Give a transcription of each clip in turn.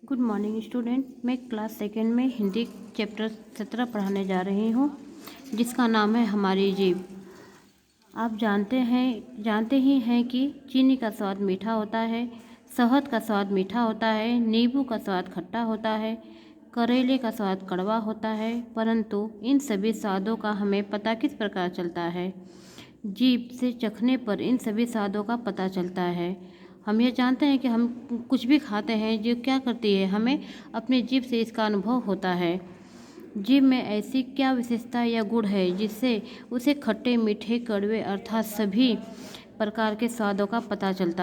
Good morning student. मैं class second में Hindi chapter 17 पढ़ाने जा रही हूँ, जिसका नाम है हमारी जीभ। आप जानते ही हैं कि चीनी का स्वाद मीठा होता है, शहद का स्वाद मीठा होता है, नींबू का स्वाद खट्टा होता है, करेले का स्वाद कड़वा होता है। परंतु इन सभी स्वादों का हमें पता किस प्रकार चलता है? जीभ से चखने पर इन सभी स्वादों का पता चलता है। हम ये जानते हैं कि हम कुछ भी खाते हैं, जो क्या करती है, हमें अपनी जीभ से इसका अनुभव होता है। जीभ में ऐसी क्या विशेषता या गुण है जिससे उसे खट्टे मीठे कड़वे अर्थात सभी प्रकार के स्वादों का पता चल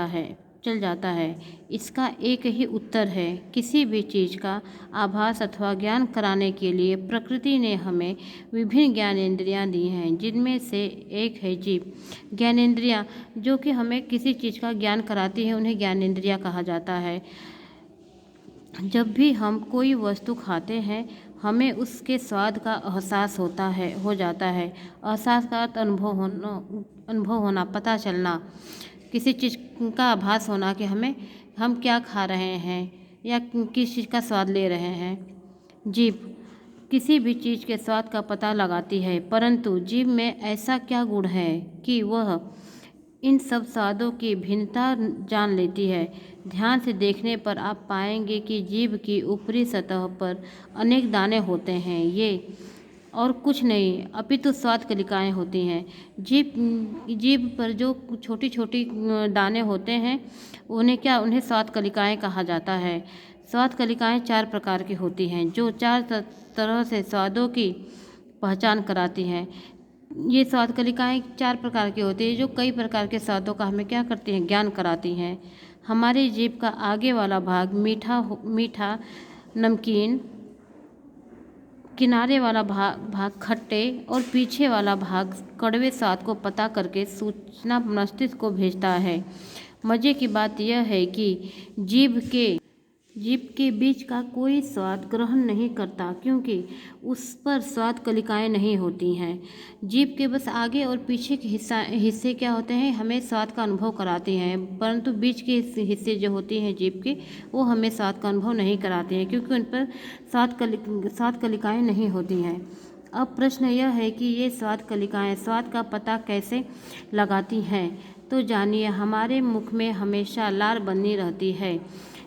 जाता है। इसका एक ही उत्तर है, किसी भी चीज़ का आभास अथवा ज्ञान कराने के लिए प्रकृति ने हमें विभिन्न ज्ञानेंद्रियाँ दी हैं, जिनमें से एक है जीभ। ज्ञानेंद्रियाँ जो कि हमें किसी चीज़ का ज्ञान कराती हैं, उन्हें ज्ञानेंद्रियाँ कहा जाता है। जब भी हम कोई वस्तु खाते हैं, हमें उसके स्वाद का एहसास हो जाता है। एहसास का अर्थ अनुभव होना, पता चलना, किसी चीज़ का आभास होना कि हम क्या खा रहे हैं या किस चीज़ का स्वाद ले रहे हैं। जीभ किसी भी चीज़ के स्वाद का पता लगाती है, परंतु जीभ में ऐसा क्या गुण है कि वह इन सब स्वादों की भिन्नता जान लेती है। ध्यान से देखने पर आप पाएंगे कि जीभ की ऊपरी सतह पर अनेक दाने होते हैं। ये और कुछ नहीं अपितु स्वाद कलिकाएँ होती हैं। जीभ पर जो छोटी छोटी दाने होते हैं, उन्हें स्वाद कलिकाएँ कहा जाता है। स्वाद कलिकाएँ 4 प्रकार की होती हैं, जो 4 तरह से स्वादों की पहचान कराती हैं। ये स्वाद कलिकाएँ 4 प्रकार की होती है, जो कई प्रकार के स्वादों का हमें क्या करती हैं, ज्ञान कराती हैं। हमारी जीभ का आगे वाला भाग मीठा नमकीन, किनारे वाला भाग खट्टे और पीछे वाला भाग कड़वे स्वाद को पता करके सूचना मस्तिष्क को भेजता है। मज़े की बात यह है कि जीभ के बीच का कोई स्वाद ग्रहण नहीं करता, क्योंकि उस पर स्वाद कलिकाएँ नहीं होती हैं। जीभ के बस आगे और पीछे के हिस्से क्या होते हैं, हमें स्वाद का अनुभव कराती हैं, परंतु बीच के हिस्से जो होती हैं जीभ के, वो हमें स्वाद का अनुभव नहीं कराती हैं, क्योंकि उन पर स्वाद कलिकाएँ नहीं होती हैं। अब प्रश्न यह है कि ये स्वाद कलिकाएँ स्वाद का पता कैसे लगाती हैं? तो जानिए, हमारे मुख में हमेशा लार बनी रहती है।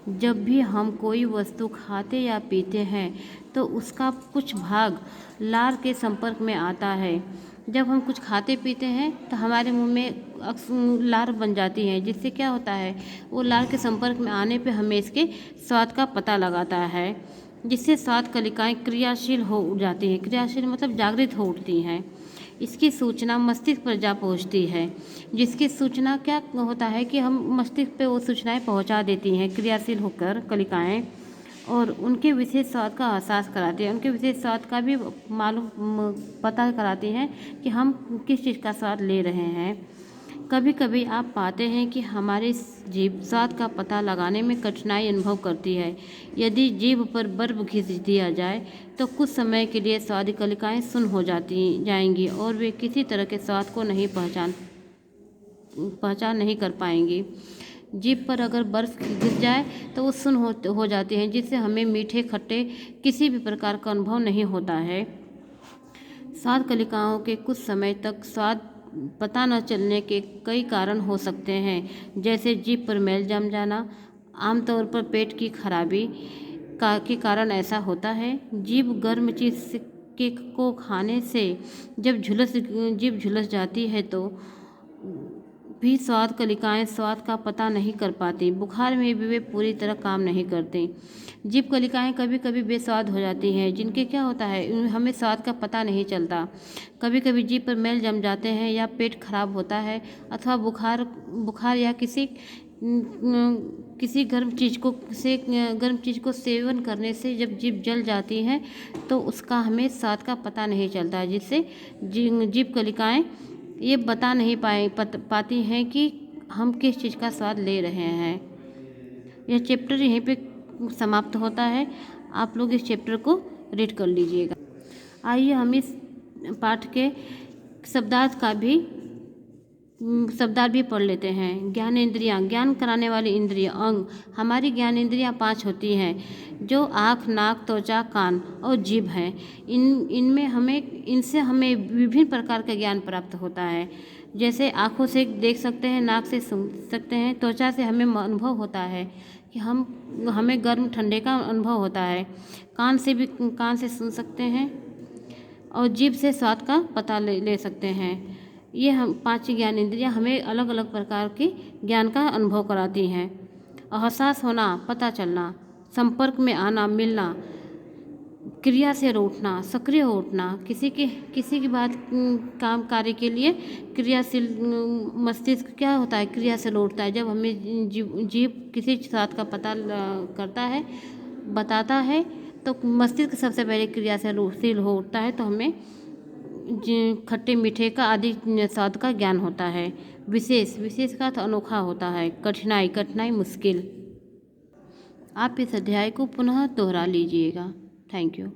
जब भी हम कोई वस्तु खाते या पीते हैं, तो उसका कुछ भाग लार के संपर्क में आता है। जब हम कुछ खाते पीते हैं तो हमारे मुंह में लार बन जाती है, जिससे क्या होता है, वो लार के संपर्क में आने पे हमें इसके स्वाद का पता लगाता है, जिससे स्वाद कलिकाएँ क्रियाशील हो जाती हैं। क्रियाशील मतलब जागृत हो उठती हैं। इसकी सूचना मस्तिष्क पर जा पहुंचती है, जिसकी सूचना क्या होता है कि हम मस्तिष्क पे वो सूचनाएं पहुंचा देती हैं क्रियाशील होकर कलिकाएं, और उनके विशेष स्वाद का एहसास कराती हैं। उनके विशेष स्वाद का भी पता कराती हैं कि हम किस चीज़ का स्वाद ले रहे हैं। कभी कभी आप पाते हैं कि हमारी जीभ स्वाद का पता लगाने में कठिनाई अनुभव करती है। यदि जीभ पर बर्फ घिस दिया जाए तो कुछ समय के लिए स्वाद कलिकाएँ सुन्न हो जाएंगी और वे किसी तरह के स्वाद को पहचान नहीं कर पाएंगी। जीभ पर अगर बर्फ घिस जाए तो वो सुन्न हो जाती हैं, जिससे हमें मीठे खट्टे किसी भी प्रकार का अनुभव नहीं होता है। स्वाद कलिकाओं के कुछ समय तक स्वाद पता न चलने के कई कारण हो सकते हैं, जैसे जीभ पर मैल जम जाना। आमतौर पर पेट की खराबी के कारण ऐसा होता है। जीभ गर्म चीज़ को खाने से जब जीभ झुलस जाती है तो भी स्वाद कलिकाएँ स्वाद का पता नहीं कर पाती। बुखार में भी वे पूरी तरह काम नहीं करती। जीभ कलिकाएँ कभी कभी बेस्वाद हो जाती हैं, जिनके क्या होता है, हमें स्वाद का पता नहीं चलता। कभी कभी जीभ पर मैल जम जाते हैं या पेट खराब होता है, अथवा बुखार या किसी गर्म चीज़ को सेवन करने से जब जीभ जल जाती है तो उसका हमें स्वाद का पता नहीं चलता, जिससे जीभ कलिकाएँ ये बता नहीं पाती हैं कि हम किस चीज़ का स्वाद ले रहे हैं। यह चैप्टर यहीं पे समाप्त होता है। आप लोग इस चैप्टर को रीड कर लीजिएगा। आइए हम इस पाठ के शब्दार्थ का भी शब्दार्थ भी पढ़ लेते हैं। ज्ञानेंद्रियाँ, ज्ञान कराने वाली इंद्रिय अंग। हमारी ज्ञानेंद्रियाँ 5 होती हैं, जो आँख, नाक, त्वचा, कान और जीभ हैं। इनसे हमें विभिन्न प्रकार का ज्ञान प्राप्त होता है। जैसे आँखों से देख सकते हैं, नाक से सूंघ सकते हैं, त्वचा से हमें अनुभव होता है कि हमें गर्म ठंडे का अनुभव होता है। कान से सुन सकते हैं और जीभ से स्वाद का पता ले सकते हैं। ये हम 5 ज्ञानेंद्रियाँ हमें अलग अलग प्रकार के ज्ञान का अनुभव कराती हैं। एहसास होना, पता चलना, संपर्क में आना, मिलना, क्रिया से उठना, सक्रिय उठना, किसी की बात काम कार्य के लिए क्रियाशील मस्तिष्क क्या होता है, क्रियाशील उठता है। जब हमें जीभ किसी बात का पता करता है, बताता है, तो मस्तिष्क सबसे पहले क्रियाशील हो उठता है, तो हमें खट्टे मीठे का आदि स्वाद का ज्ञान होता है। विशेष का अर्थ अनोखा होता है। कठिनाई मुश्किल। आप इस अध्याय को पुनः दोहरा लीजिएगा। Thank you.